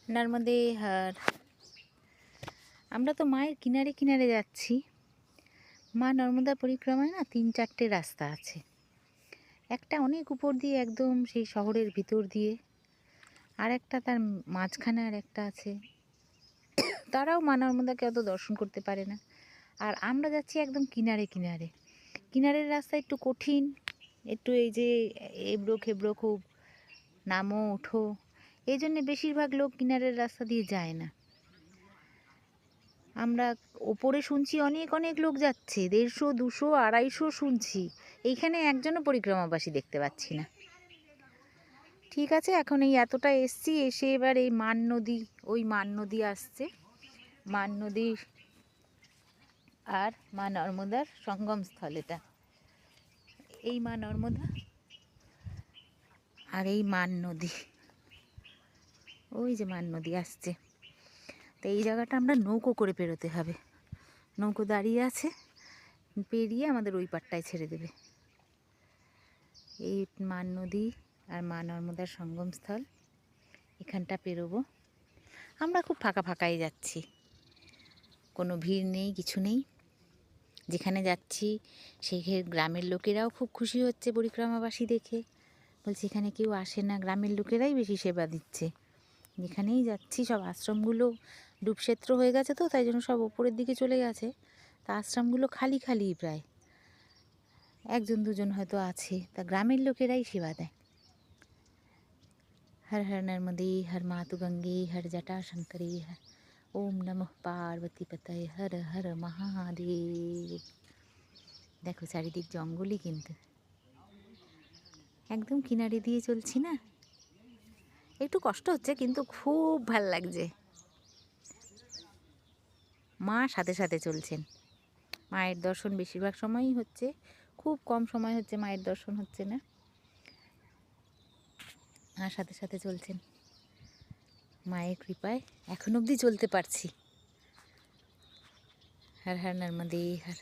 নর্মদে হার। আমরা তো মায়ের কিনারে কিনারে যাচ্ছি। মা নর্মদা পরিক্রমায় না 3-4টে রাস্তা আছে। একটা অনেক উপর দিয়ে একদম সেই শহরের ভিতর দিয়ে, আর একটা তার মাঝখানে আর একটা আছে। তারাও মা নর্মদাকে অত দর্শন করতে পারে না। আর আমরা যাচ্ছি একদম কিনারে কিনারে। কিনারের রাস্তা একটু কঠিন, একটু এই যে এবড়ো খেবড়ো খুব, নামো ওঠো, এই জন্যে বেশিরভাগ লোক কিনারের রাস্তা দিয়ে যায় না। আমরা ওপরে শুনছি অনেক অনেক লোক যাচ্ছে, 150, 200, 250 শুনছি। এইখানে একজনও পরিক্রমাবাসী দেখতে পাচ্ছি না। ঠিক আছে, এখন এই এতটা এসছি, এসে এবার এই মান নদী, ওই মান নদী আসছে। মান নদী আর মা নর্মদার সঙ্গমস্থল এটা। এই মা নর্মদা আর এই মান নদী, ওই যে মান নদী আসছে। তো এই জায়গাটা আমরা নৌকো করে পেরোতে হবে। নৌকো দাঁড়িয়ে আছে, পেরিয়ে আমাদের ওই পাড়টায় ছেড়ে দেবে। এই মান নদী আর মা নর্মদার সঙ্গমস্থল, এখানটা পেরোবো। আমরা খুব ফাঁকা ফাঁকাই যাচ্ছি, কোনো ভিড় নেই, কিছু নেই। যেখানে যাচ্ছি সেই গ্রামের লোকেরাও খুব খুশি হচ্ছে পরিক্রমাবাসী দেখে, বলছে এখানে কেউ আসে না, গ্রামের লোকেরাই বেশি সেবা দিচ্ছে। যেখানেই যাচ্ছি সব আশ্রমগুলো ডুবক্ষেত্র হয়ে গেছে, তো তাই জন্য সব ওপরের দিকে চলে গেছে। তা আশ্রমগুলো খালি খালি প্রায়, 1-2জন হয়তো আছে। তা গ্রামের লোকেরাই সেবা দেয়। हर हर नर्मदे हर मातु गंगे हर जटा शंकरे हर ओम नमः पार्वती पतये हर हर महादेव। দেখো চারিদিক জঙ্গলই, কিন্তু একদম কিনারে দিয়ে চলছি না, একটু কষ্ট হচ্ছে কিন্তু খুব ভাল লাগছে। মা সাথে সাথে চলছেন। মায়ের দর্শন বেশিরভাগ সময়ই হচ্ছে, খুব কম সময় হচ্ছে মায়ের দর্শন হচ্ছে না। মা সাথে সাথে চলছেন, মায়ের কৃপায় এখন অবধি চলতে পারছি। হর হর নর্মদে হর।